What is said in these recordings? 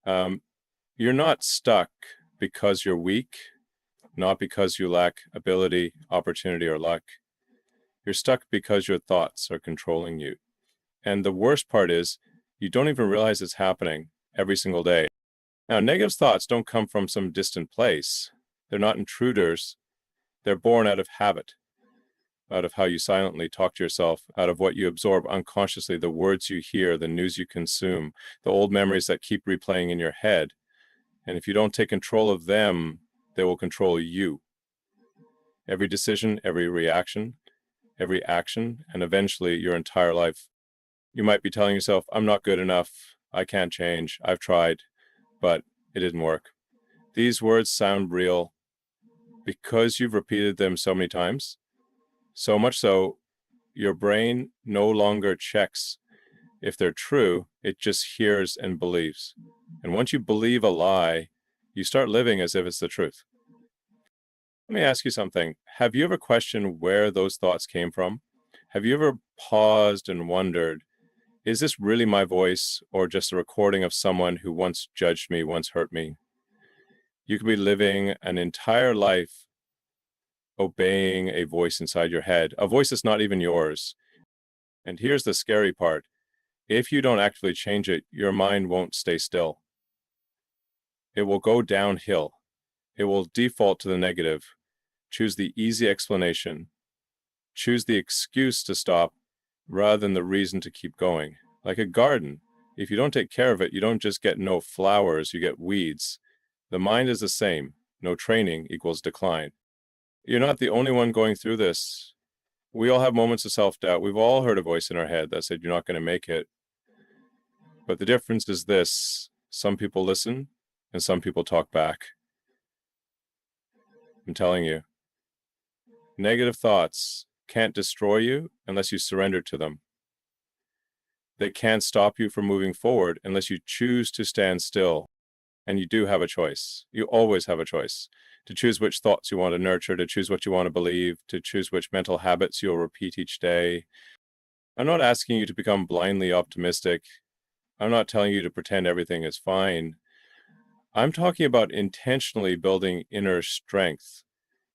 Um, you're not stuck because you're weak, not because you lack ability, opportunity, or luck. You're stuck because your thoughts are controlling you. And the worst part is you don't even realize it's happening every single day. Now, negative thoughts don't come from some distant place. They're not intruders. They're born out of habit, out of how you silently talk to yourself, out of what you absorb unconsciously, the words you hear, the news you consume, the old memories that keep replaying in your head. And if you don't take control of them, they will control you. Every decision, every reaction, every action, and eventually your entire life. You might be telling yourself, I'm not good enough, I can't change, I've tried, but it didn't work. These words sound real because you've repeated them so many times, so much so your brain no longer checks if they're true, it just hears and believes. And once you believe a lie, you start living as if it's the truth. Let me ask you something. Have you ever questioned where those thoughts came from? Have you ever paused and wondered, is this really my voice or just a recording of someone who once judged me, once hurt me? You could be living an entire life obeying a voice inside your head, a voice that's not even yours. And here's the scary part. If you don't actively change it, your mind won't stay still. It will go downhill. It will default to the negative, choose the easy explanation, choose the excuse to stop rather than the reason to keep going. Like a garden, if you don't take care of it, you don't just get no flowers, you get weeds. The mind is the same. No training equals decline. You're not the only one going through this. We all have moments of self-doubt. We've all heard a voice in our head that said, you're not going to make it. But the difference is this: some people listen and some people talk back. I'm telling you, negative thoughts can't destroy you unless you surrender to them. They can't stop you from moving forward unless you choose to stand still. And you do have a choice. You always have a choice to choose which thoughts you want to nurture, to choose what you want to believe, to choose which mental habits you'll repeat each day. I'm not asking you to become blindly optimistic. I'm not telling you to pretend everything is fine. I'm talking about intentionally building inner strength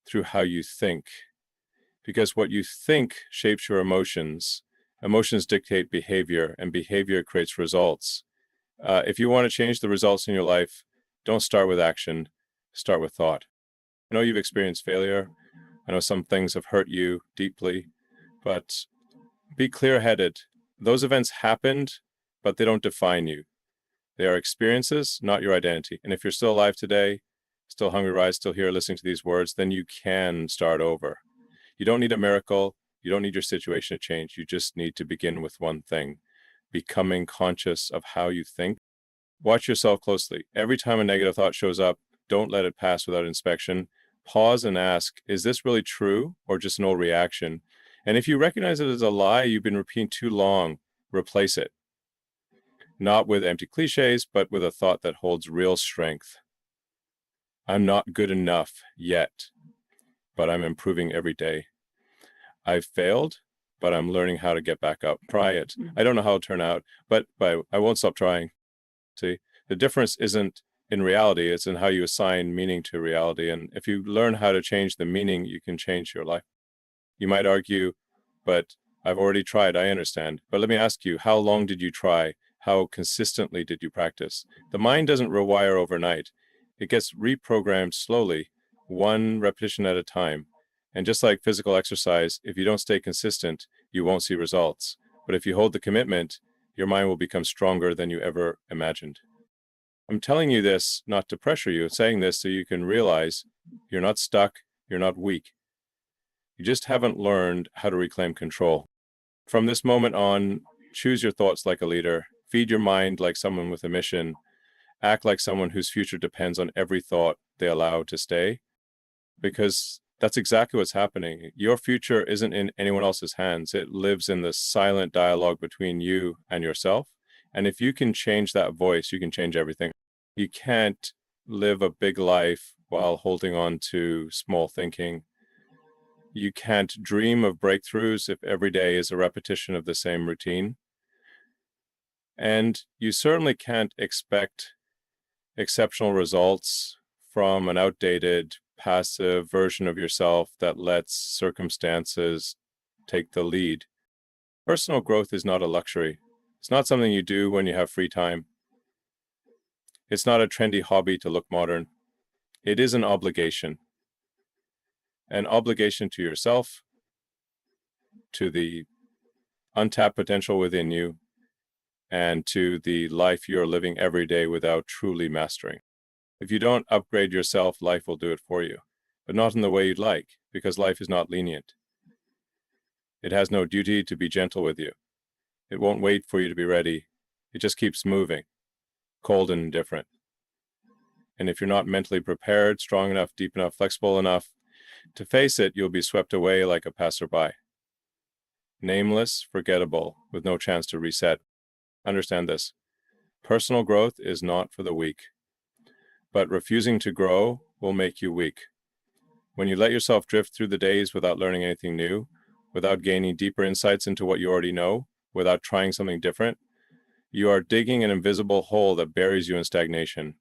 through how you think. Because what you think shapes your emotions. Emotions dictate behavior, and behavior creates results. If you want to change the results in your life, don't start with action, start with thought. I know you've experienced failure. I know some things have hurt you deeply, but be clear-headed. Those events happened, but they don't define you. They are experiences, not your identity. And if you're still alive today, still hungry, rise, still here, listening to these words, then you can start over. You don't need a miracle. You don't need your situation to change. You just need to begin with one thing: becoming conscious of how you think. Watch yourself closely. Every time a negative thought shows up, don't let it pass without inspection. Pause and ask, is this really true or just an old reaction? And if you recognize it as a lie you've been repeating too long, replace it. Not with empty cliches, but with a thought that holds real strength. I'm not good enough yet, but I'm improving every day. I've failed, but I'm learning how to get back up. Try it. I don't know how it'll turn out, but I won't stop trying. See, the difference isn't in reality, it's in how you assign meaning to reality. And if you learn how to change the meaning, you can change your life. You might argue, but I've already tried, I understand. But let me ask you, how long did you try? How consistently did you practice? The mind doesn't rewire overnight. It gets reprogrammed slowly, one repetition at a time. And just like physical exercise, if you don't stay consistent, you won't see results. But if you hold the commitment, your mind will become stronger than you ever imagined. I'm telling you this not to pressure you, saying this so you can realize you're not stuck, you're not weak. You just haven't learned how to reclaim control. From this moment on, choose your thoughts like a leader, feed your mind like someone with a mission, act like someone whose future depends on every thought they allow to stay, because that's exactly what's happening. Your future isn't in anyone else's hands. It lives in the silent dialogue between you and yourself. And if you can change that voice, you can change everything. You can't live a big life while holding on to small thinking. You can't dream of breakthroughs if every day is a repetition of the same routine. And you certainly can't expect exceptional results from an outdated, passive version of yourself that lets circumstances take the lead. Personal growth is not a luxury. It's not something you do when you have free time. It's not a trendy hobby to look modern. It is an obligation to yourself, to the untapped potential within you, and to the life you're living every day without truly mastering. If you don't upgrade yourself, life will do it for you, but not in the way you'd like, because life is not lenient. It has no duty to be gentle with you. It won't wait for you to be ready. It just keeps moving, cold and indifferent. And if you're not mentally prepared, strong enough, deep enough, flexible enough to face it, you'll be swept away like a passerby. Nameless, forgettable, with no chance to reset. Understand this. Personal growth is not for the weak, but refusing to grow will make you weak. When you let yourself drift through the days without learning anything new, without gaining deeper insights into what you already know, without trying something different, you are digging an invisible hole that buries you in stagnation.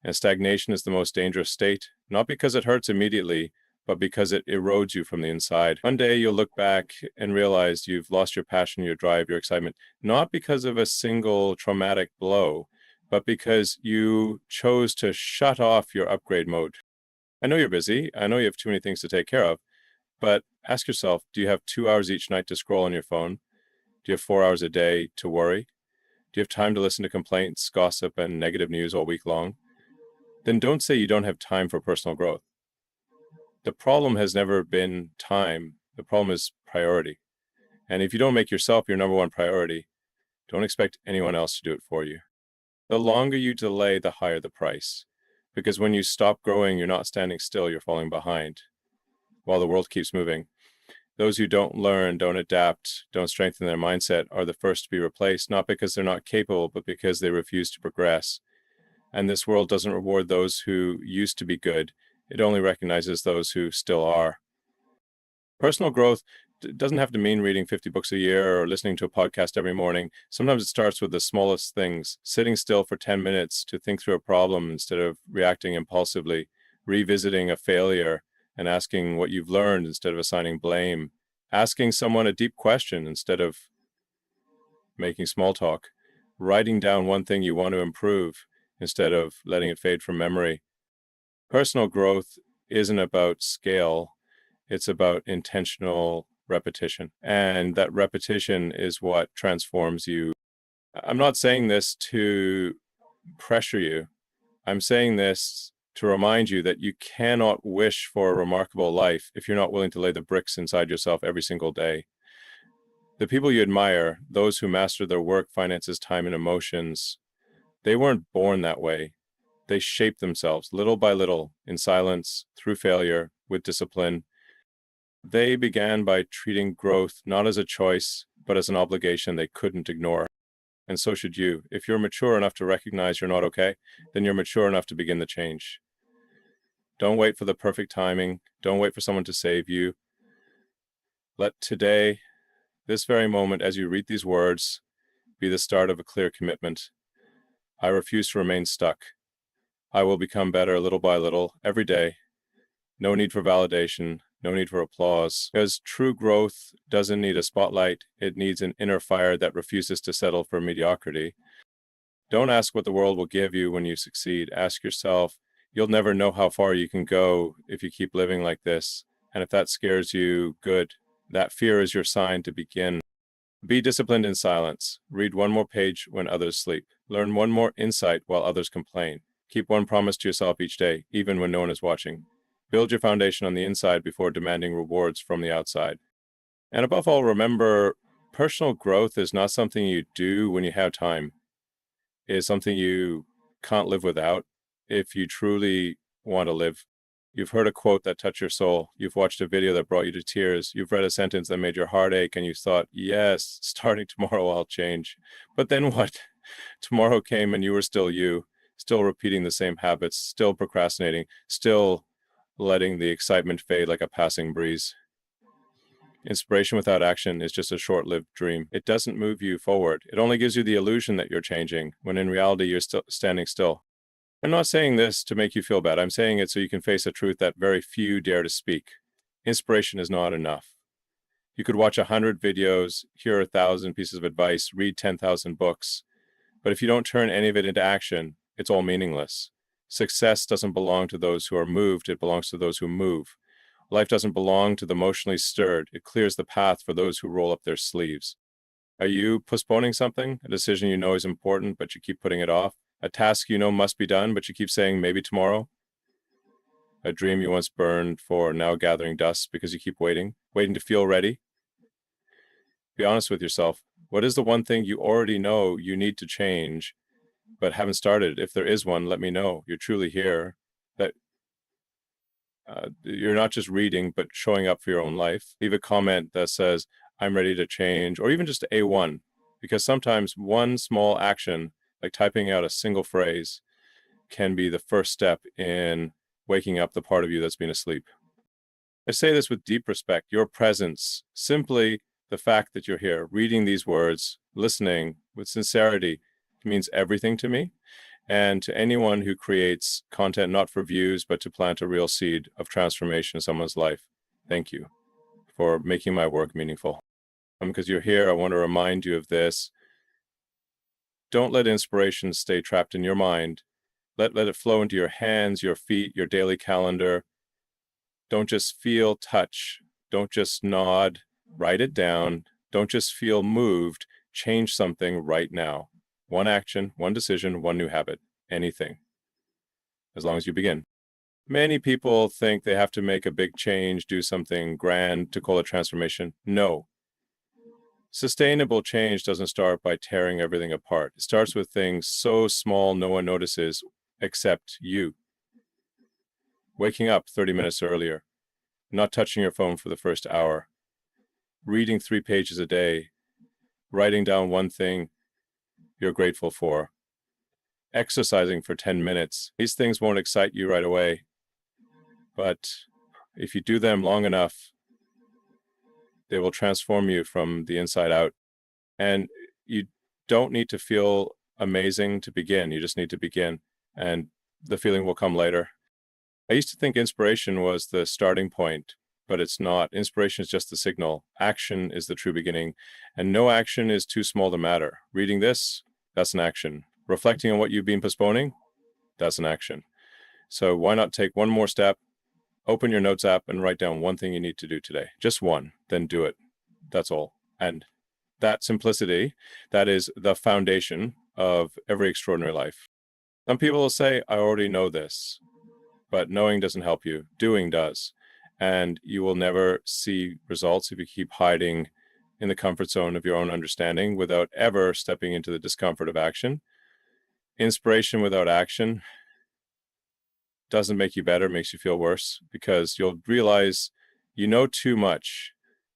And stagnation is the most dangerous state, not because it hurts immediately, but because it erodes you from the inside. One day you'll look back and realize you've lost your passion, your drive, your excitement, not because of a single traumatic blow, but because you chose to shut off your upgrade mode. I know you're busy. I know you have too many things to take care of, but ask yourself, do you have 2 hours each night to scroll on your phone? Do you have 4 hours a day to worry? Do you have time to listen to complaints, gossip, and negative news all week long? Then don't say you don't have time for personal growth. The problem has never been time. The problem is priority. And if you don't make yourself your number one priority, don't expect anyone else to do it for you. The longer you delay, the higher the price. Because when you stop growing, you're not standing still, you're falling behind while the world keeps moving. Those who don't learn, don't adapt, don't strengthen their mindset are the first to be replaced, not because they're not capable, but because they refuse to progress. And this world doesn't reward those who used to be good. It only recognizes those who still are. Personal growth doesn't have to mean reading 50 books a year or listening to a podcast every morning. Sometimes it starts with the smallest things, sitting still for 10 minutes to think through a problem instead of reacting impulsively, revisiting a failure and asking what you've learned instead of assigning blame, asking someone a deep question instead of making small talk, writing down one thing you want to improve instead of letting it fade from memory. Personal growth isn't about scale, it's about intentional repetition. And that repetition is what transforms you. I'm not saying this to pressure you. I'm saying this to remind you that you cannot wish for a remarkable life if you're not willing to lay the bricks inside yourself every single day. The people you admire, those who master their work, finances, time, and emotions, they weren't born that way. They shaped themselves little by little, in silence, through failure, with discipline. They began by treating growth not as a choice, but as an obligation they couldn't ignore. And so should you. If you're mature enough to recognize you're not okay, then you're mature enough to begin the change. Don't wait for the perfect timing. Don't wait for someone to save you. Let today, this very moment, as you read these words, be the start of a clear commitment. I refuse to remain stuck. I will become better little by little, every day. No need for validation, no need for applause. Because true growth doesn't need a spotlight, it needs an inner fire that refuses to settle for mediocrity. Don't ask what the world will give you when you succeed. Ask yourself, you'll never know how far you can go if you keep living like this. And if that scares you, good. That fear is your sign to begin. Be disciplined in silence. Read one more page when others sleep. Learn one more insight while others complain. Keep one promise to yourself each day, even when no one is watching. Build your foundation on the inside before demanding rewards from the outside. And above all, remember, personal growth is not something you do when you have time. It is something you can't live without if you truly want to live. You've heard a quote that touched your soul. You've watched a video that brought you to tears. You've read a sentence that made your heart ache, and you thought, yes, starting tomorrow I'll change. But then what? Tomorrow came and you were still you, still repeating the same habits, still procrastinating, still letting the excitement fade like a passing breeze. Inspiration without action is just a short-lived dream. It doesn't move you forward. It only gives you the illusion that you're changing, when in reality you're still standing still. I'm not saying this to make you feel bad. I'm saying it so you can face a truth that very few dare to speak. Inspiration is not enough. You could watch 100 videos, hear 1,000 pieces of advice, read 10,000 books, but if you don't turn any of it into action, it's all meaningless. Success doesn't belong to those who are moved, it belongs to those who move. Life doesn't belong to the emotionally stirred, it clears the path for those who roll up their sleeves. Are you postponing something? A decision you know is important, but you keep putting it off? A task you know must be done, but you keep saying maybe tomorrow? A dream you once burned for, now gathering dust because you keep waiting to feel ready? Be honest with yourself. What is the one thing you already know you need to change, but haven't started? If there is one, let me know. You're truly here. That you're not just reading, but showing up for your own life. Leave a comment that says, I'm ready to change, or even just A1, because sometimes one small action, like typing out a single phrase, can be the first step in waking up the part of you that's been asleep. I say this with deep respect. Your presence, simply the fact that you're here, reading these words, listening with sincerity, means everything to me. And to anyone who creates content not for views, but to plant a real seed of transformation in someone's life, thank you for making my work meaningful. Because you're here, I want to remind you of this. Don't let inspiration stay trapped in your mind. Let it flow into your hands, your feet, your daily calendar. Don't just feel, touch. Don't just nod. Write it down. Don't just feel moved. Change something right now. One action, one decision, one new habit. Anything. As long as you begin. Many people think they have to make a big change, do something grand to call it transformation. No. Sustainable change doesn't start by tearing everything apart. It starts with things so small no one notices except you. Waking up 30 minutes earlier, not touching your phone for the first hour, reading 3 pages a day, writing down one thing you're grateful for, exercising for 10 minutes. These things won't excite you right away, but if you do them long enough, they will transform you from the inside out. And you don't need to feel amazing to begin. You just need to begin, and the feeling will come later. I used to think inspiration was the starting point, but it's not. Inspiration is just the signal. Action is the true beginning, and no action is too small to matter. Reading this, that's an action. Reflecting on what you've been postponing, that's an action. So why not take one more step, open your notes app and write down one thing you need to do today. Just one, then do it. That's all. And that simplicity, that is the foundation of every extraordinary life. Some people will say, I already know this, but knowing doesn't help you. Doing does. And you will never see results if you keep hiding in the comfort zone of your own understanding without ever stepping into the discomfort of action. Inspiration without action doesn't make you better, makes you feel worse, because you'll realize you know too much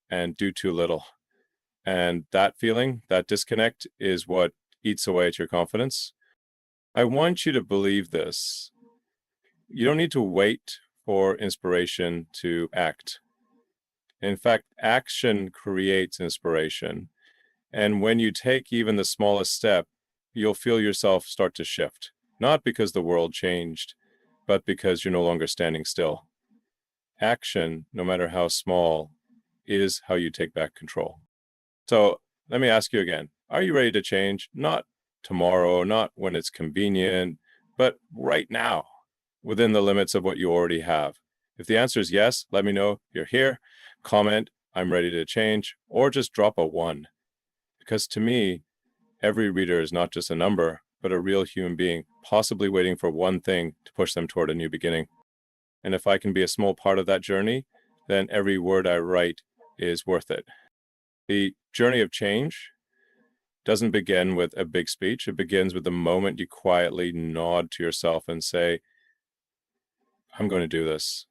and do too little. And that feeling, that disconnect, is what eats away at your confidence. I want you to believe this. You don't need to wait for inspiration to act. In fact, action creates inspiration. And when you take even the smallest step, you'll feel yourself start to shift. Not because the world changed, but because you're no longer standing still. Action, no matter how small, is how you take back control. So let me ask you again, are you ready to change? Not tomorrow, not when it's convenient, but right now, within the limits of what you already have. If the answer is yes, let me know you're here, comment, I'm ready to change, or just drop a 1. Because to me, every reader is not just a number, but a real human being, possibly waiting for one thing to push them toward a new beginning. And if I can be a small part of that journey, then every word I write is worth it. The journey of change doesn't begin with a big speech. It begins with the moment you quietly nod to yourself and say, I'm going to do this,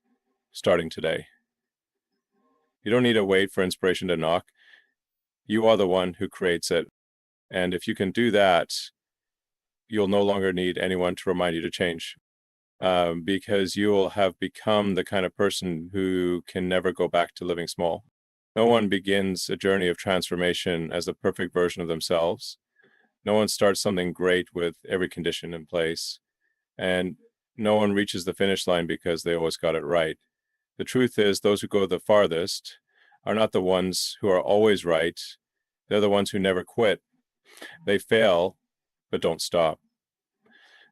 starting today. You don't need to wait for inspiration to knock. You are the one who creates it. And if you can do that, you'll no longer need anyone to remind you to change, because you will have become the kind of person who can never go back to living small. No one begins a journey of transformation as the perfect version of themselves. No one starts something great with every condition in place. and no one reaches the finish line because they always got it right. The truth is, those who go the farthest are not the ones who are always right. They're the ones who never quit. They fail, but don't stop.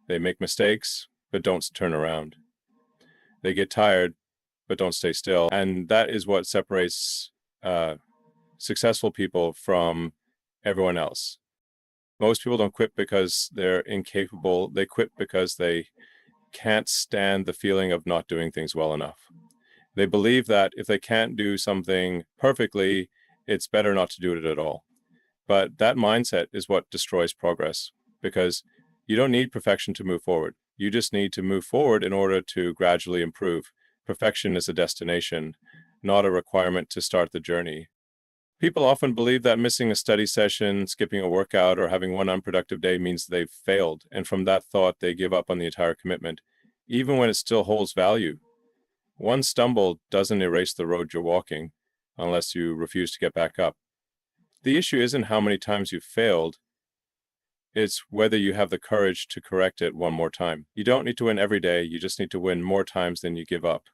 They make mistakes, but don't turn around. They get tired, but don't stay still. And that is what separates successful people from everyone else. Most people don't quit because they're incapable. They quit because they can't stand the feeling of not doing things well enough. They believe that if they can't do something perfectly, it's better not to do it at all. But that mindset is what destroys progress, because you don't need perfection to move forward. You just need to move forward in order to gradually improve. Perfection is a destination, not a requirement to start the journey. People often believe that missing a study session, skipping a workout, or having one unproductive day means they've failed, and from that thought, they give up on the entire commitment, even when it still holds value. One stumble doesn't erase the road you're walking, unless you refuse to get back up. The issue isn't how many times you've failed, it's whether you have the courage to correct it one more time. You don't need to win every day, you just need to win more times than you give up.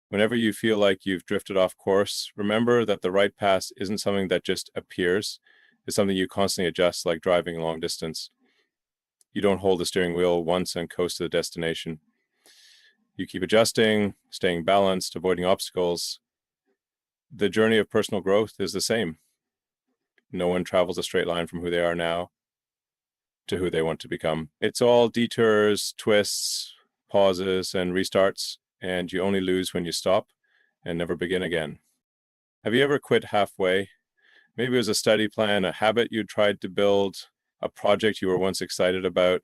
Whenever you feel like you've drifted off course, remember that the right path isn't something that just appears. It's something you constantly adjust, like driving long distance. You don't hold the steering wheel once and coast to the destination. You keep adjusting, staying balanced, avoiding obstacles. The journey of personal growth is the same. No one travels a straight line from who they are now to who they want to become. It's all detours, twists, pauses, and restarts. And you only lose when you stop and never begin again. Have you ever quit halfway? Maybe it was a study plan, a habit you tried to build, a project you were once excited about,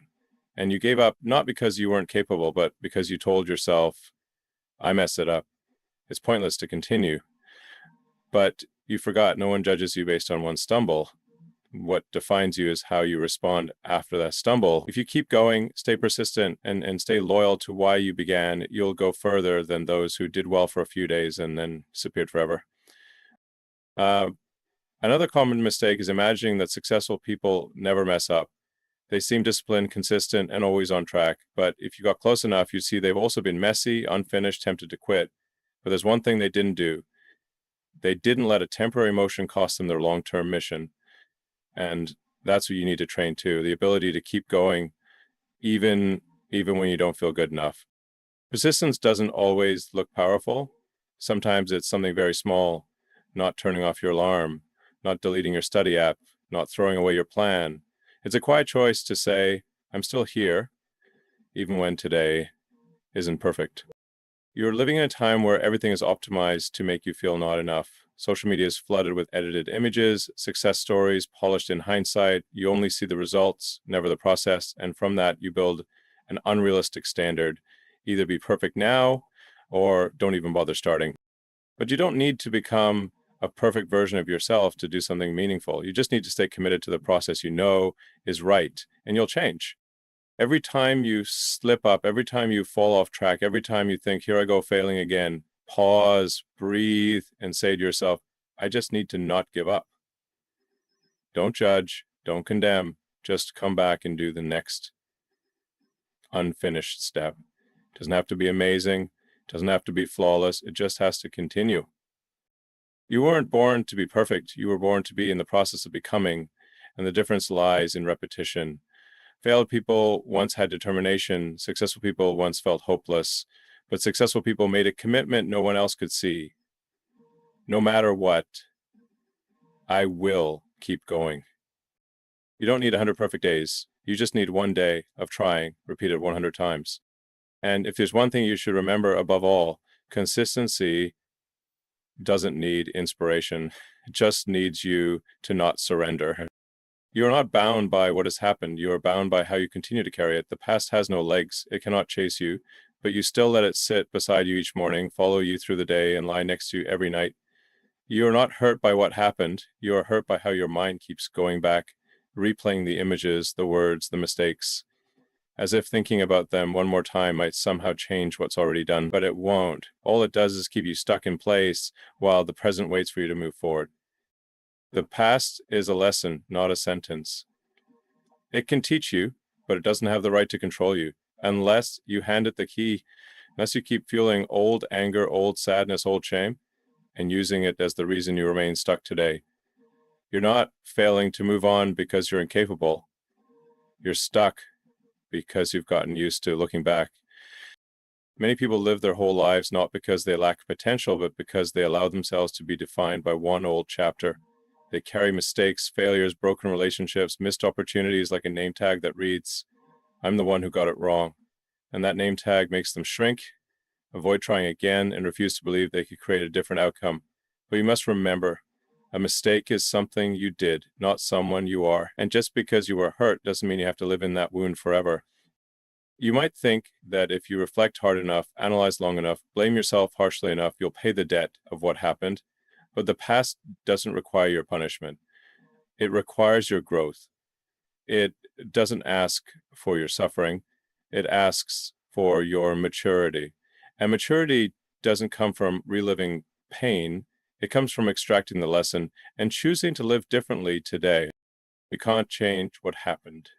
and you gave up not because you weren't capable, but because you told yourself, I messed it up. It's pointless to continue. But you forgot no one judges you based on one stumble. What defines you is how you respond after that stumble. If you keep going, stay persistent, and stay loyal to why you began, you'll go further than those who did well for a few days and then disappeared forever. Another common mistake is imagining that successful people never mess up. They seem disciplined, consistent, and always on track. But if you got close enough, you'd see they've also been messy, unfinished, tempted to quit. But there's one thing they didn't do. They didn't let a temporary motion cost them their long-term mission. And that's what you need to train too, the ability to keep going even when you don't feel good enough. Persistence doesn't always look powerful. Sometimes it's something very small, not turning off your alarm, not deleting your study app, not throwing away your plan. It's a quiet choice to say, I'm still here, even when today isn't perfect. You're living in a time where everything is optimized to make you feel not enough. Social media is flooded with edited images, success stories, polished in hindsight. You only see the results, never the process. And from that, you build an unrealistic standard. Either be perfect now or don't even bother starting. But you don't need to become a perfect version of yourself to do something meaningful. You just need to stay committed to the process you know is right, and you'll change. Every time you slip up, every time you fall off track, every time you think, here I go failing again, pause, breathe, and say to yourself, I just need to not give up. Don't judge, don't condemn, just come back and do the next unfinished step. It doesn't have to be amazing, it doesn't have to be flawless, it just has to continue. You weren't born to be perfect, you were born to be in the process of becoming, and the difference lies in repetition. Failed people once had determination, successful people once felt hopeless, but successful people made a commitment no one else could see. No matter what, I will keep going. You don't need 100 perfect days. You just need one day of trying, repeated 100 times. And if there's one thing you should remember above all, consistency doesn't need inspiration. It just needs you to not surrender. You are not bound by what has happened. You are bound by how you continue to carry it. The past has no legs. It cannot chase you, but you still let it sit beside you each morning, follow you through the day, and lie next to you every night. You are not hurt by what happened. You are hurt by how your mind keeps going back, replaying the images, the words, the mistakes, as if thinking about them one more time might somehow change what's already done, but it won't. All it does is keep you stuck in place while the present waits for you to move forward. The past is a lesson, not a sentence. It can teach you, but it doesn't have the right to control you. unless you hand it the key, unless you keep feeling old anger, old sadness, old shame, and using it as the reason you remain stuck today. You're not failing to move on because you're incapable. You're stuck because you've gotten used to looking back. Many people live their whole lives not because they lack potential, but because they allow themselves to be defined by one old chapter. They carry mistakes, failures, broken relationships, missed opportunities like a name tag that reads, "I'm the one who got it wrong." And that name tag makes them shrink, avoid trying again, and refuse to believe they could create a different outcome. But you must remember, a mistake is something you did, not someone you are. And just because you were hurt doesn't mean you have to live in that wound forever. You might think that if you reflect hard enough, analyze long enough, blame yourself harshly enough, you'll pay the debt of what happened. But the past doesn't require your punishment. It requires your growth. It doesn't ask for your suffering. It asks for your maturity. And maturity doesn't come from reliving pain. It comes from extracting the lesson and choosing to live differently today. You can't change what happened,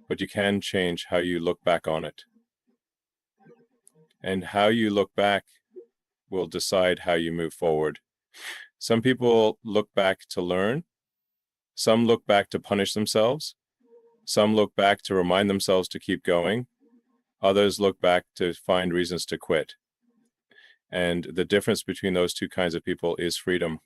but you can change how you look back on it. And how you look back will decide how you move forward. Some people look back to learn. Some look back to punish themselves. Some look back to remind themselves to keep going. Others look back to find reasons to quit. And the difference between those two kinds of people is freedom.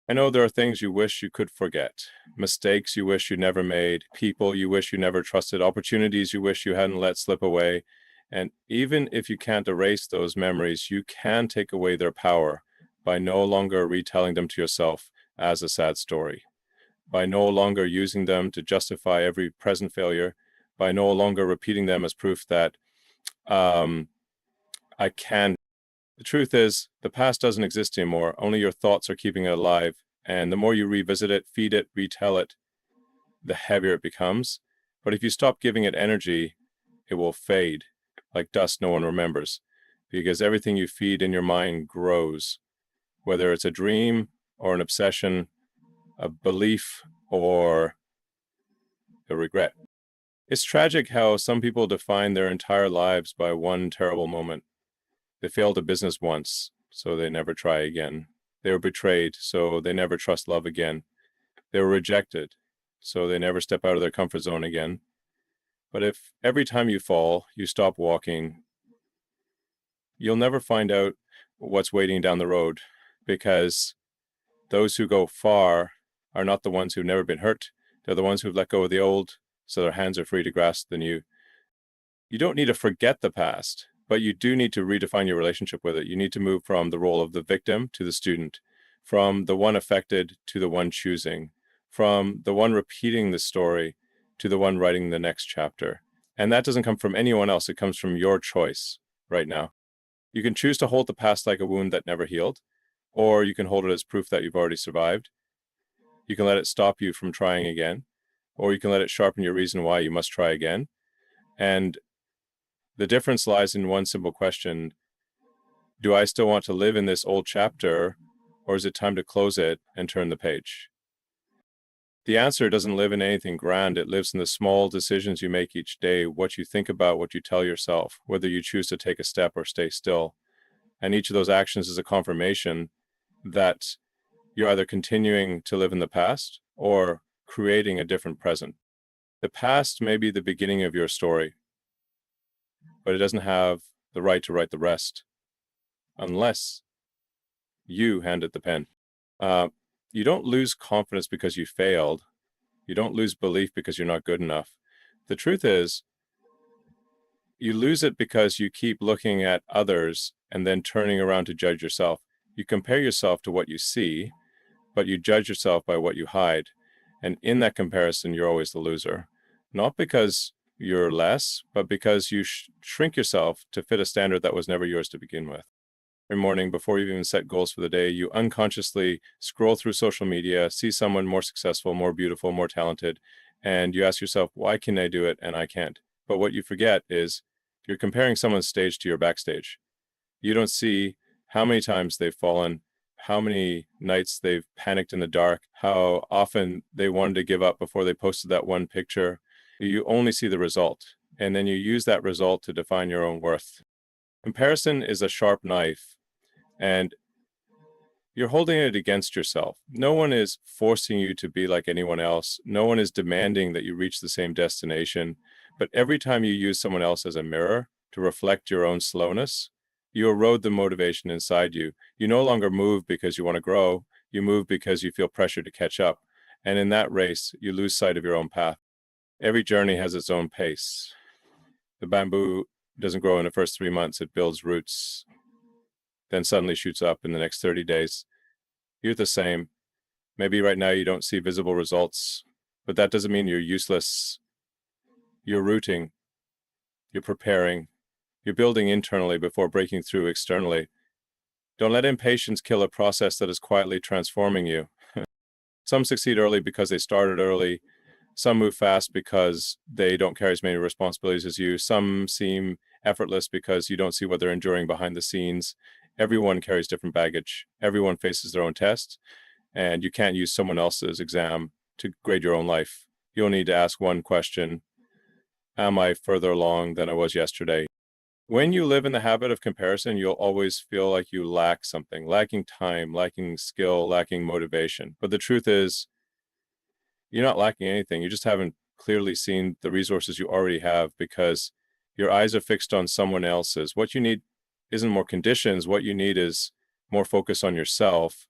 I know there are things you wish you could forget, mistakes you wish you never made, people you wish you never trusted, opportunities you wish you hadn't let slip away. And even if you can't erase those memories, you can take away their power by no longer retelling them to yourself as a sad story, by no longer using them to justify every present failure, by no longer repeating them as proof that I can. The truth is, the past doesn't exist anymore. Only your thoughts are keeping it alive. And the more you revisit it, feed it, retell it, the heavier it becomes. But if you stop giving it energy, it will fade like dust no one remembers, because everything you feed in your mind grows, whether it's a dream or an obsession, a belief or a regret. It's tragic how some people define their entire lives by one terrible moment. They failed a business once, so they never try again. They were betrayed, so they never trust love again. They were rejected, so they never step out of their comfort zone again. But if every time you fall, you stop walking, you'll never find out what's waiting down the road, because those who go far are not the ones who've never been hurt. They're the ones who've let go of the old, so their hands are free to grasp the new. You don't need to forget the past, but you do need to redefine your relationship with it. You need to move from the role of the victim to the student, from the one affected to the one choosing, from the one repeating the story to the one writing the next chapter. And that doesn't come from anyone else. It comes from your choice right now. You can choose to hold the past like a wound that never healed, or you can hold it as proof that you've already survived. You can let it stop you from trying again, or you can let it sharpen your reason why you must try again. And the difference lies in one simple question: do I still want to live in this old chapter, or is it time to close it and turn the page? The answer doesn't live in anything grand. It lives in the small decisions you make each day, what you think about, what you tell yourself, whether you choose to take a step or stay still. And each of those actions is a confirmation that you're either continuing to live in the past or creating a different present. The past may be the beginning of your story, but it doesn't have the right to write the rest unless you hand it the pen. You don't lose confidence because you failed. You don't lose belief because you're not good enough. The truth is, you lose it because you keep looking at others and then turning around to judge yourself. You compare yourself to what you see, but you judge yourself by what you hide. And in that comparison, you're always the loser. Not because you're less, but because you shrink yourself to fit a standard that was never yours to begin with. Every morning, before you even set goals for the day, you unconsciously scroll through social media, see someone more successful, more beautiful, more talented, and you ask yourself, why can they do it and I can't? But what you forget is you're comparing someone's stage to your backstage. You don't see how many times they've fallen, how many nights they've panicked in the dark, how often they wanted to give up before they posted that one picture. You only see the result. and then you use that result to define your own worth. Comparison is a sharp knife, and you're holding it against yourself. No one is forcing you to be like anyone else. No one is demanding that you reach the same destination. But every time you use someone else as a mirror to reflect your own slowness, you erode the motivation inside you. You no longer move because you want to grow. You move because you feel pressure to catch up. And in that race, you lose sight of your own path. Every journey has its own pace. The bamboo doesn't grow in the first 3 months. It builds roots, then suddenly shoots up in the next 30 days. You're the same. Maybe right now you don't see visible results, but that doesn't mean you're useless. You're rooting, you're preparing, you're building internally before breaking through externally. Don't let impatience kill a process that is quietly transforming you. Some succeed early because they started early. Some move fast because they don't carry as many responsibilities as you. Some seem effortless because you don't see what they're enduring behind the scenes. Everyone carries different baggage. Everyone faces their own test, and you can't use someone else's exam to grade your own life. You'll need to ask one question: am I further along than I was yesterday? When you live in the habit of comparison, you'll always feel like you lack something, lacking time, lacking skill, lacking motivation. But the truth is, you're not lacking anything. You just haven't clearly seen the resources you already have because your eyes are fixed on someone else's. What you need isn't more conditions. What you need is more focus on yourself.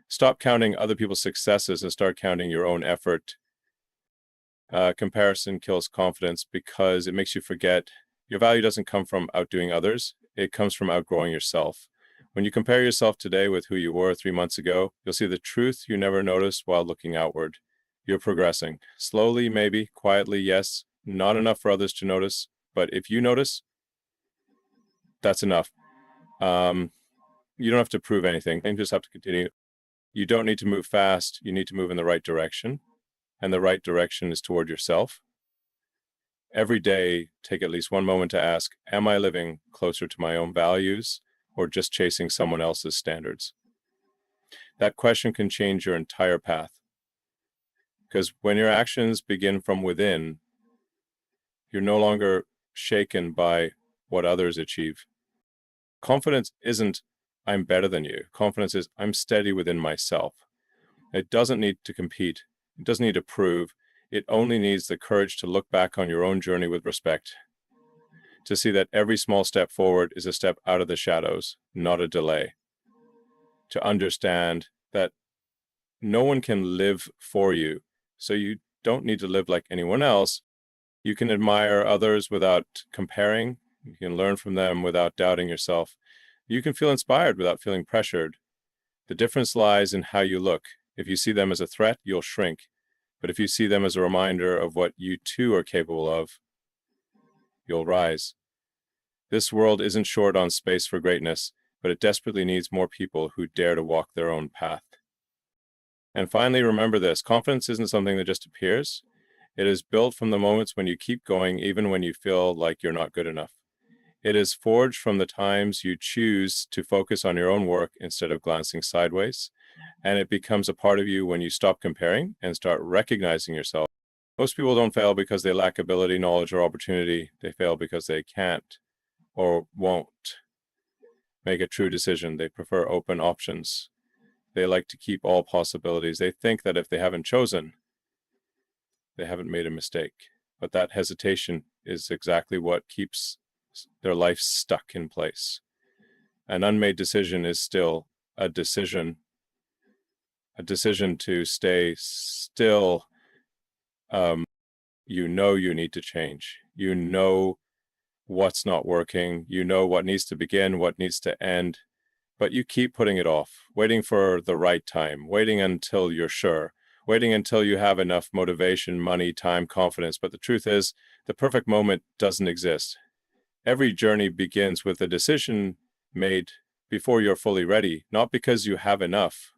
Stop counting other people's successes and start counting your own effort. Comparison kills confidence because it makes you forget your value doesn't come from outdoing others. It comes from outgrowing yourself. When you compare yourself today with who you were 3 months ago, you'll see the truth you never noticed while looking outward. You're progressing. Slowly, maybe. Quietly, yes. Not enough for others to notice. But if you notice, that's enough. You don't have to prove anything. You just have to continue. You don't need to move fast. You need to move in the right direction. And the right direction is toward yourself. Every day, take at least one moment to ask, am I living closer to my own values or just chasing someone else's standards? That question can change your entire path. Because when your actions begin from within, you're no longer shaken by what others achieve. Confidence isn't, I'm better than you. Confidence is, I'm steady within myself. It doesn't need to compete. It doesn't need to prove. It only needs the courage to look back on your own journey with respect, to see that every small step forward is a step out of the shadows, not a delay, to understand that no one can live for you, so you don't need to live like anyone else. You can admire others without comparing. You can learn from them without doubting yourself. You can feel inspired without feeling pressured. The difference lies in how you look. If you see them as a threat, you'll shrink. But if you see them as a reminder of what you too are capable of, you'll rise. This world isn't short on space for greatness, but it desperately needs more people who dare to walk their own path. And finally, remember this: confidence isn't something that just appears. It is built from the moments when you keep going, even when you feel like you're not good enough. It is forged from the times you choose to focus on your own work instead of glancing sideways. And it becomes a part of you when you stop comparing and start recognizing yourself. Most people don't fail because they lack ability, knowledge, or opportunity. They fail because they can't or won't make a true decision. They prefer open options. They like to keep all possibilities. They think that if they haven't chosen, they haven't made a mistake. But that hesitation is exactly what keeps their life stuck in place. An unmade decision is still a decision to stay still. You know you need to change. You know what's not working. You know what needs to begin, what needs to end. But you keep putting it off, waiting for the right time, waiting until you're sure, waiting until you have enough motivation, money, time, confidence. But the truth is, the perfect moment doesn't exist. Every journey begins with a decision made before you're fully ready, not because you have enough,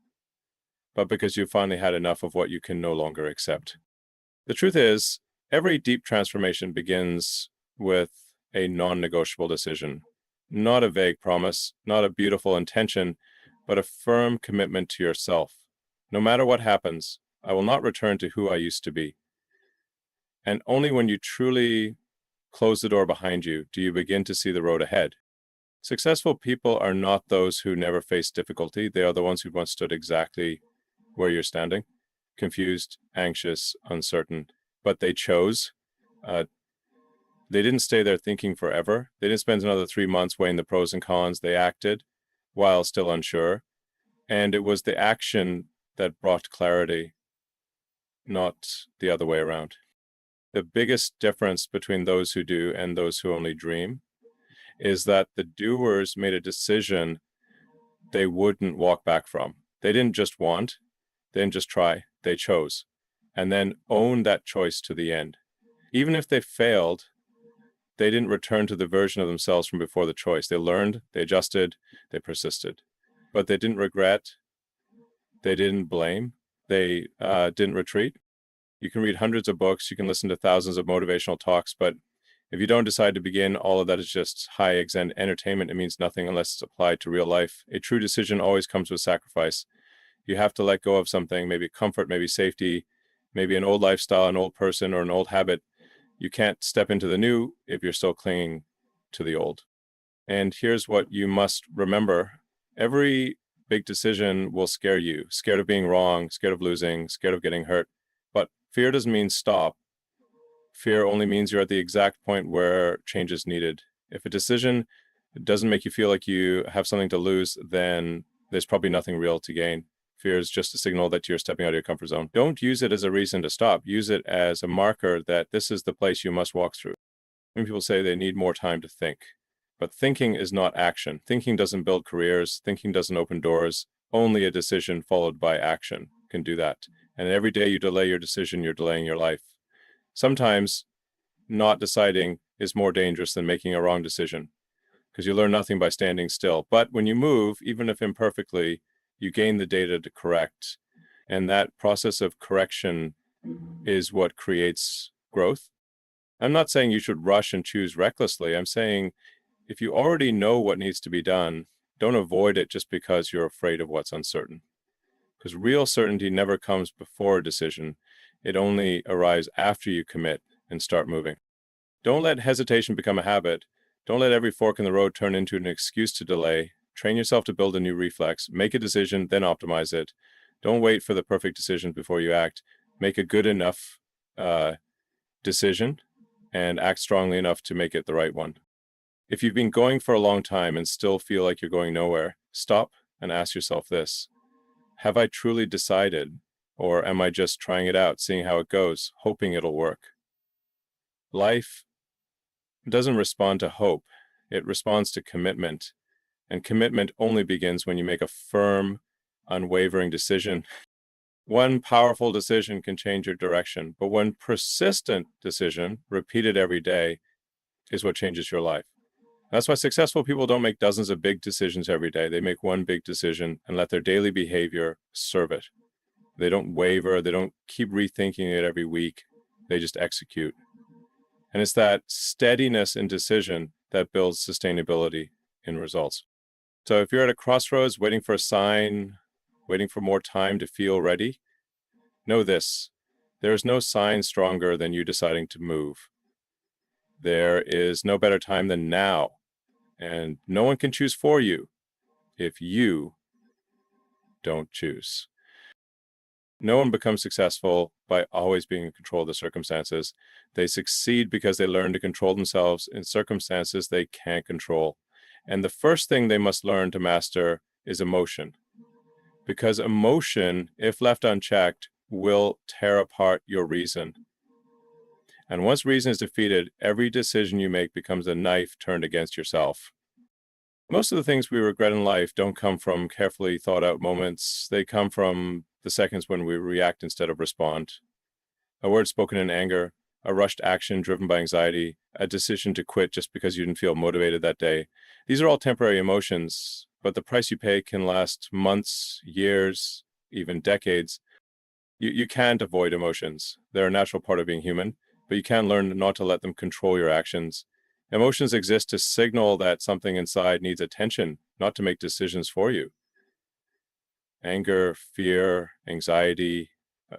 but because you finally had enough of what you can no longer accept. The truth is, every deep transformation begins with a non-negotiable decision, not a vague promise, not a beautiful intention, but a firm commitment to yourself. No matter what happens, I will not return to who I used to be. And only when you truly close the door behind you, do you begin to see the road ahead? Successful people are not those who never face difficulty. They are the ones who once stood exactly where you're standing, confused, anxious, uncertain, but they chose. They didn't stay there thinking forever. They didn't spend another 3 months weighing the pros and cons. They acted while still unsure. And it was the action that brought clarity, not the other way around. The biggest difference between those who do and those who only dream is that the doers made a decision they wouldn't walk back from. They didn't just want, they didn't just try, they chose, and then owned that choice to the end. Even if they failed, they didn't return to the version of themselves from before the choice. They learned, they adjusted, they persisted. But they didn't regret, they didn't blame, they didn't retreat. You can read hundreds of books, you can listen to thousands of motivational talks, but if you don't decide to begin, all of that is just high-eggs and entertainment. It means nothing unless it's applied to real life. A true decision always comes with sacrifice. You have to let go of something, maybe comfort, maybe safety, maybe an old lifestyle, an old person, or an old habit. You can't step into the new if you're still clinging to the old. And here's what you must remember. Every big decision will scare you. Scared of being wrong, scared of losing, scared of getting hurt. But fear doesn't mean stop. Fear only means you're at the exact point where change is needed. If a decision doesn't make you feel like you have something to lose, then there's probably nothing real to gain. Fear is just a signal that you're stepping out of your comfort zone. Don't use it as a reason to stop. Use it as a marker that this is the place you must walk through. When people say they need more time to think, but thinking is not action. Thinking doesn't build careers. Thinking doesn't open doors. Only a decision followed by action can do that. And every day you delay your decision, you're delaying your life. Sometimes not deciding is more dangerous than making a wrong decision because you learn nothing by standing still. But when you move, even if imperfectly, you gain the data to correct. And that process of correction is what creates growth. I'm not saying you should rush and choose recklessly. I'm saying if you already know what needs to be done, don't avoid it just because you're afraid of what's uncertain. Because real certainty never comes before a decision. It only arrives after you commit and start moving. Don't let hesitation become a habit. Don't let every fork in the road turn into an excuse to delay. Train yourself to build a new reflex. Make a decision, then optimize it. Don't wait for the perfect decision before you act. Make a good enough decision and act strongly enough to make it the right one. If you've been going for a long time and still feel like you're going nowhere, stop and ask yourself this. Have I truly decided? Or am I just trying it out, seeing how it goes, hoping it'll work? Life doesn't respond to hope. It responds to commitment. And commitment only begins when you make a firm, unwavering decision. One powerful decision can change your direction, but one persistent decision, repeated every day, is what changes your life. That's why successful people don't make dozens of big decisions every day. They make one big decision and let their daily behavior serve it. They don't waver. They don't keep rethinking it every week. They just execute. And it's that steadiness in decision that builds sustainability in results. So if you're at a crossroads, waiting for a sign, waiting for more time to feel ready, know this. There is no sign stronger than you deciding to move. There is no better time than now. And no one can choose for you if you don't choose. No one becomes successful by always being in control of the circumstances. They succeed because they learn to control themselves in circumstances they can't control. And the first thing they must learn to master is emotion. Because emotion, if left unchecked, will tear apart your reason. And once reason is defeated, every decision you make becomes a knife turned against yourself. Most of the things we regret in life don't come from carefully thought out moments. They come from the seconds when we react instead of respond. A word spoken in anger, a rushed action driven by anxiety, a decision to quit just because you didn't feel motivated that day. These are all temporary emotions, but the price you pay can last months, years, even decades. You can't avoid emotions. They're a natural part of being human, but you can learn not to let them control your actions. Emotions exist to signal that something inside needs attention, not to make decisions for you. Anger, fear, anxiety,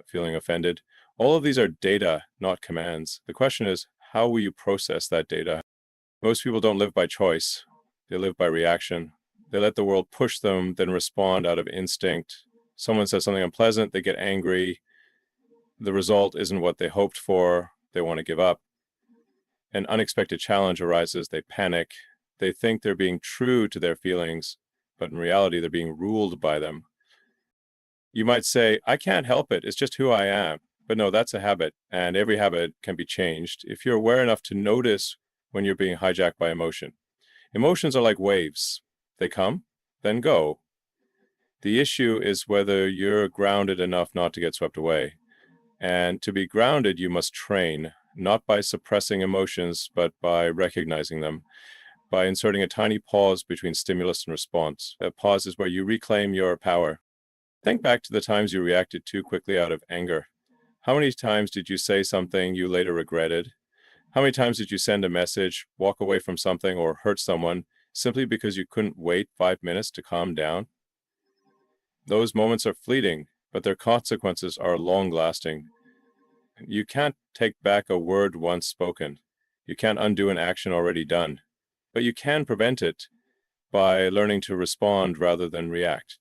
feeling offended, all of these are data, not commands. The question is, how will you process that data? Most people don't live by choice. They live by reaction. They let the world push them, then respond out of instinct. Someone says something unpleasant, they get angry. The result isn't what they hoped for. They want to give up. An unexpected challenge arises, they panic. They think they're being true to their feelings, but in reality, they're being ruled by them. You might say, I can't help it. It's just who I am. But no, that's a habit, and every habit can be changed if you're aware enough to notice when you're being hijacked by emotion. Emotions are like waves. They come, then go. The issue is whether you're grounded enough not to get swept away. And to be grounded, you must train, not by suppressing emotions, but by recognizing them, by inserting a tiny pause between stimulus and response. That pause is where you reclaim your power. Think back to the times you reacted too quickly out of anger. How many times did you say something you later regretted? How many times did you send a message, walk away from something, or hurt someone simply because you couldn't wait 5 minutes to calm down? Those moments are fleeting, but their consequences are long-lasting. You can't take back a word once spoken. You can't undo an action already done. But you can prevent it by learning to respond rather than react.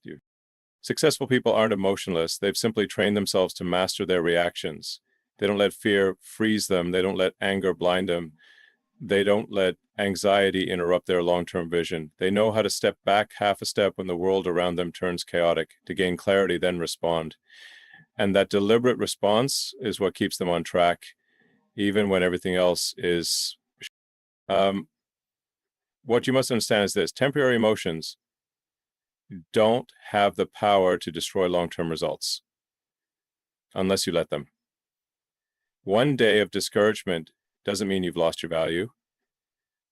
Successful people aren't emotionless. They've simply trained themselves to master their reactions. They don't let fear freeze them. They don't let anger blind them. They don't let anxiety interrupt their long-term vision. They know how to step back half a step when the world around them turns chaotic, to gain clarity, then respond. And that deliberate response is what keeps them on track, even when everything else is... What you must understand is this: temporary emotions don't have the power to destroy long-term results unless you let them. One day of discouragement doesn't mean you've lost your value.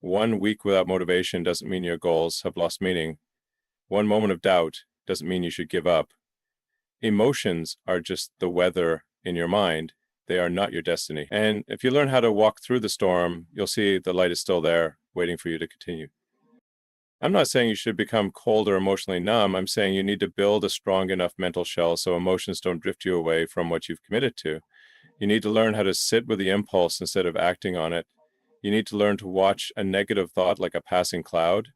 1 week without motivation doesn't mean your goals have lost meaning. 1 moment of doubt doesn't mean you should give up. Emotions are just the weather in your mind. They are not your destiny. And if you learn how to walk through the storm, you'll see the light is still there, waiting for you to continue. I'm not saying you should become cold or emotionally numb. I'm saying you need to build a strong enough mental shell so emotions don't drift you away from what you've committed to. You need to learn how to sit with the impulse instead of acting on it. You need to learn to watch a negative thought like a passing cloud,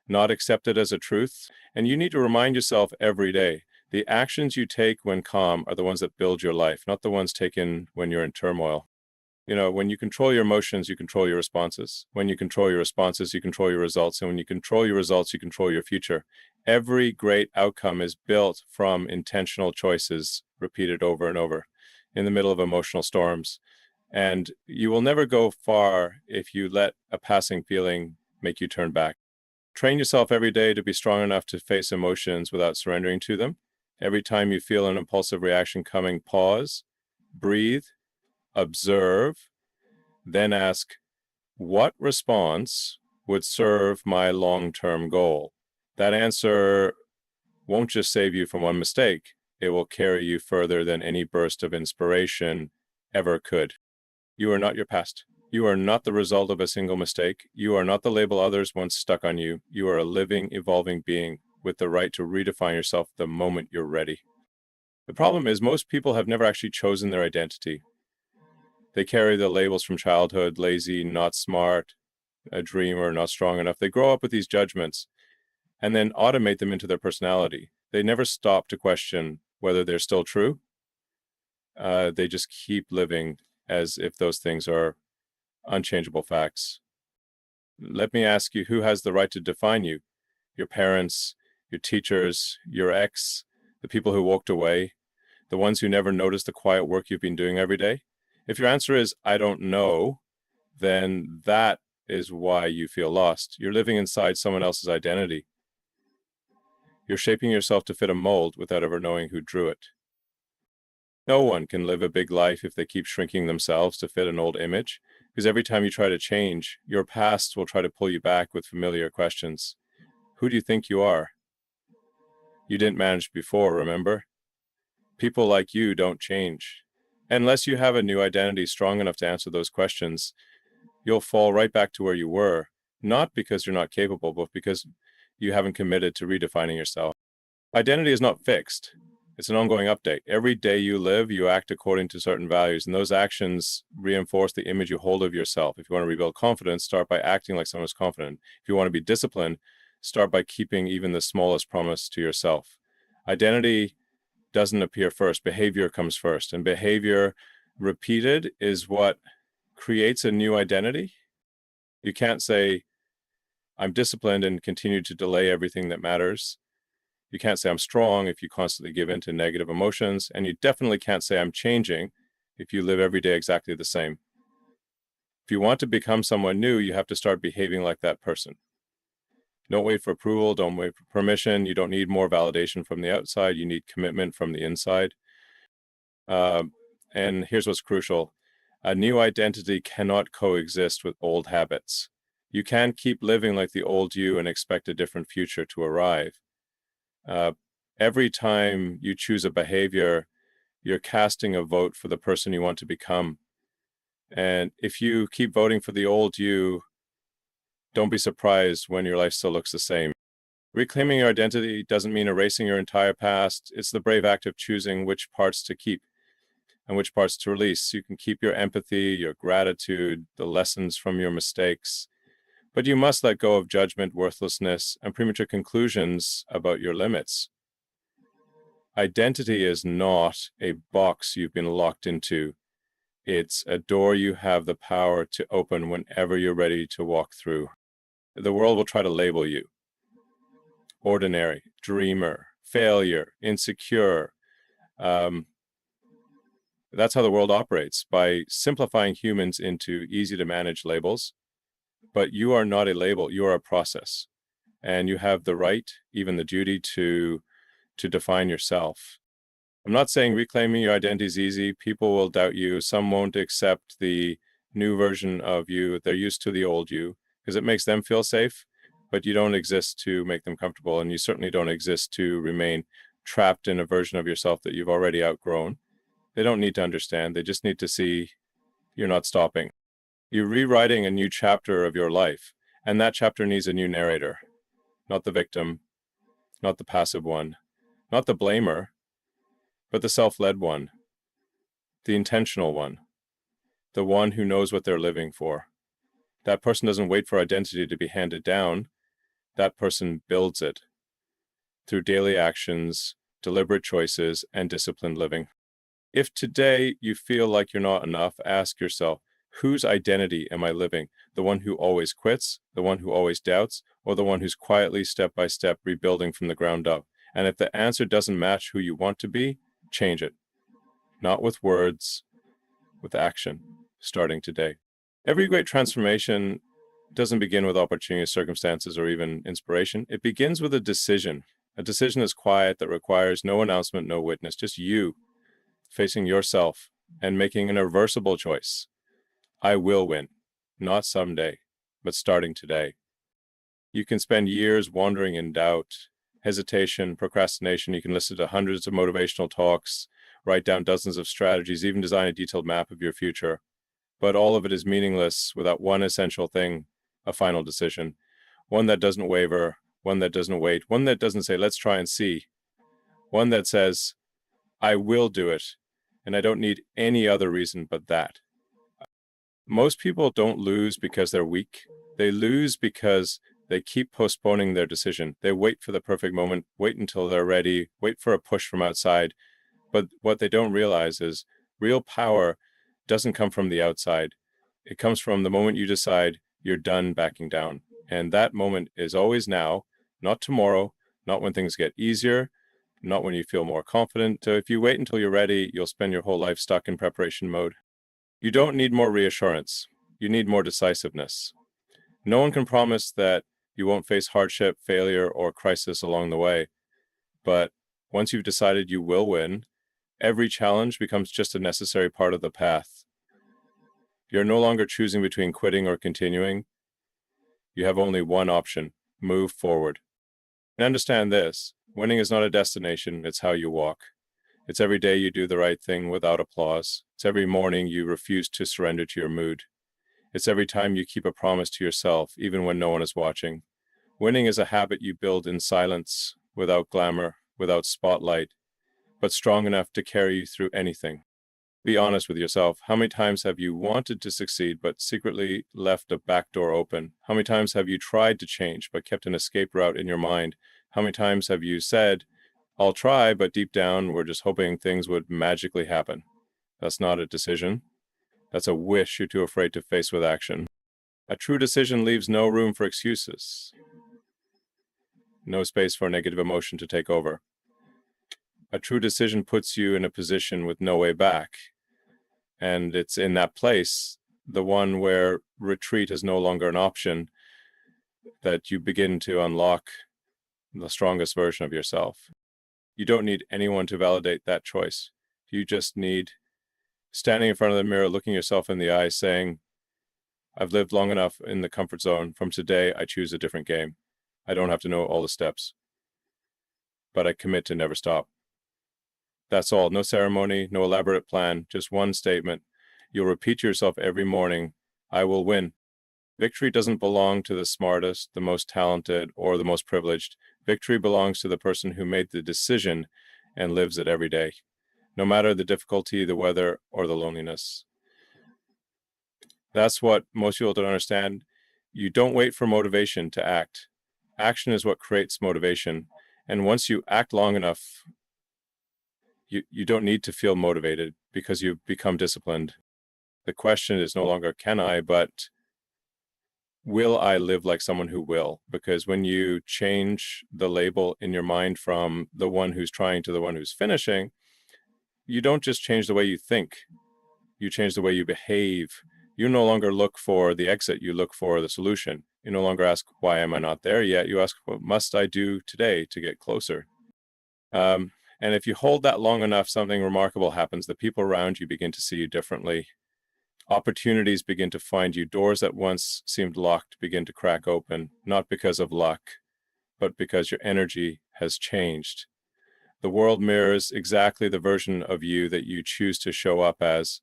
not accept it as a truth. And you need to remind yourself every day, the actions you take when calm are the ones that build your life, not the ones taken when you're in turmoil. When you control your emotions, you control your responses. When you control your responses, you control your results. And when you control your results, you control your future. Every great outcome is built from intentional choices repeated over and over in the middle of emotional storms. And you will never go far if you let a passing feeling make you turn back. Train yourself every day to be strong enough to face emotions without surrendering to them. Every time you feel an impulsive reaction coming, pause, breathe, observe, then ask, what response would serve my long-term goal? That answer won't just save you from one mistake. It will carry you further than any burst of inspiration ever could. You are not your past. You are not the result of a single mistake. You are not the label others once stuck on you. You are a living, evolving being with the right to redefine yourself the moment you're ready. The problem is most people have never actually chosen their identity. They carry the labels from childhood: lazy, not smart, a dreamer, not strong enough. They grow up with these judgments and then automate them into their personality. They never stop to question whether they're still true. They just keep living as if those things are unchangeable facts. Let me ask you, who has the right to define you? Your parents, your teachers, your ex, the people who walked away, the ones who never noticed the quiet work you've been doing every day? If your answer is, I don't know, then that is why you feel lost. You're living inside someone else's identity. You're shaping yourself to fit a mold without ever knowing who drew it. No one can live a big life if they keep shrinking themselves to fit an old image, because every time you try to change, your past will try to pull you back with familiar questions. Who do you think you are? You didn't manage before, remember? People like you don't change. Unless you have a new identity strong enough to answer those questions, you'll fall right back to where you were, not because you're not capable, but because you haven't committed to redefining yourself. Identity is not fixed. It's an ongoing update. Every day you live, you act according to certain values, and those actions reinforce the image you hold of yourself. If you want to rebuild confidence, start by acting like someone who's confident. If you want to be disciplined, start by keeping even the smallest promise to yourself. Identity doesn't appear first. Behavior comes first, and behavior repeated is what creates a new identity. You can't say, I'm disciplined and continue to delay everything that matters. You can't say I'm strong if you constantly give in to negative emotions, and you definitely can't say I'm changing if you live every day exactly the same. If you want to become someone new, you have to start behaving like that person. Don't wait for approval, don't wait for permission. You don't need more validation from the outside, you need commitment from the inside. And here's what's crucial. A new identity cannot coexist with old habits. You can't keep living like the old you and expect a different future to arrive. Every time you choose a behavior, you're casting a vote for the person you want to become. And if you keep voting for the old you, don't be surprised when your life still looks the same. Reclaiming your identity doesn't mean erasing your entire past. It's the brave act of choosing which parts to keep and which parts to release. You can keep your empathy, your gratitude, the lessons from your mistakes, but you must let go of judgment, worthlessness, and premature conclusions about your limits. Identity is not a box you've been locked into. It's a door you have the power to open whenever you're ready to walk through. The world will try to label you ordinary, dreamer, failure, insecure. That's how the world operates, by simplifying humans into easy to manage labels. But you are not a label, you are a process. And you have the right, even the duty, to define yourself. I'm not saying reclaiming your identity is easy. People will doubt you. Some won't accept the new version of you. They're used to the old you because it makes them feel safe, but you don't exist to make them comfortable. And you certainly don't exist to remain trapped in a version of yourself that you've already outgrown. They don't need to understand. They just need to see you're not stopping. You're rewriting a new chapter of your life, and that chapter needs a new narrator, not the victim, not the passive one, not the blamer, but the self-led one, the intentional one, the one who knows what they're living for. That person doesn't wait for identity to be handed down. That person builds it through daily actions, deliberate choices, and disciplined living. If today you feel like you're not enough, ask yourself, whose identity am I living? The one who always quits, the one who always doubts, or the one who's quietly, step by step, rebuilding from the ground up? And if the answer doesn't match who you want to be, change it. Not with words, with action, starting today. Every great transformation doesn't begin with opportunity, circumstances, or even inspiration. It begins with a decision that's quiet, that requires no announcement, no witness, just you facing yourself and making an irreversible choice. I will win, not someday, but starting today. You can spend years wandering in doubt, hesitation, procrastination. You can listen to hundreds of motivational talks, write down dozens of strategies, even design a detailed map of your future. But all of it is meaningless without one essential thing, a final decision. One that doesn't waver, one that doesn't wait, one that doesn't say, let's try and see. One that says, I will do it, and I don't need any other reason but that. Most people don't lose because they're weak. They lose because they keep postponing their decision. They wait for the perfect moment, wait until they're ready, wait for a push from outside. But what they don't realize is real power doesn't come from the outside. It comes from the moment you decide you're done backing down. And that moment is always now, not tomorrow, not when things get easier, not when you feel more confident. So if you wait until you're ready, you'll spend your whole life stuck in preparation mode. You don't need more reassurance. You need more decisiveness. No one can promise that you won't face hardship, failure, or crisis along the way. But once you've decided you will win, every challenge becomes just a necessary part of the path. You're no longer choosing between quitting or continuing. You have only one option: move forward. And understand this: winning is not a destination, it's how you walk. It's every day you do the right thing without applause. It's every morning you refuse to surrender to your mood. It's every time you keep a promise to yourself, even when no one is watching. Winning is a habit you build in silence, without glamour, without spotlight, but strong enough to carry you through anything. Be honest with yourself. How many times have you wanted to succeed but secretly left a back door open? How many times have you tried to change but kept an escape route in your mind? How many times have you said, I'll try, but deep down we're just hoping things would magically happen? That's not a decision. That's a wish you're too afraid to face with action. A true decision leaves no room for excuses. No space for negative emotion to take over. A true decision puts you in a position with no way back. And it's in that place, the one where retreat is no longer an option, that you begin to unlock the strongest version of yourself. You don't need anyone to validate that choice. You just need standing in front of the mirror, looking yourself in the eye, saying, I've lived long enough in the comfort zone. From today, I choose a different game. I don't have to know all the steps, but I commit to never stop. That's all. No ceremony, no elaborate plan, just one statement. You'll repeat to yourself every morning, I will win. Victory doesn't belong to the smartest, the most talented, or the most privileged. Victory belongs to the person who made the decision and lives it every day, no matter the difficulty, the weather, or the loneliness. That's what most people don't understand. You don't wait for motivation to act. Action is what creates motivation. And once you act long enough, you don't need to feel motivated because you've become disciplined. The question is no longer can I, but will I live like someone who will? Because when you change the label in your mind from the one who's trying to the one who's finishing, you don't just change the way you think, you change the way you behave. You no longer look for the exit, you look for the solution. You no longer ask, why am I not there yet? You ask, what must I do today to get closer? And if you hold that long enough, something remarkable happens. The people around you begin to see you differently. Opportunities begin to find you. Doors that once seemed locked begin to crack open, not because of luck, but because your energy has changed. The world mirrors exactly the version of you that you choose to show up as.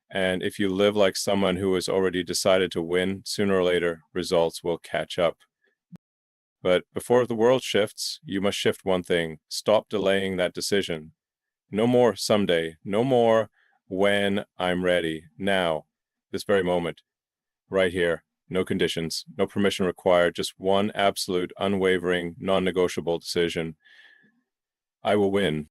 And if you live like someone who has already decided to win, sooner or later, results will catch up. But before the world shifts, you must shift one thing. Stop delaying that decision. No more someday. No more when I'm ready. Now, this very moment, right here. No conditions, no permission required, just one absolute, unwavering, non-negotiable decision. I will win.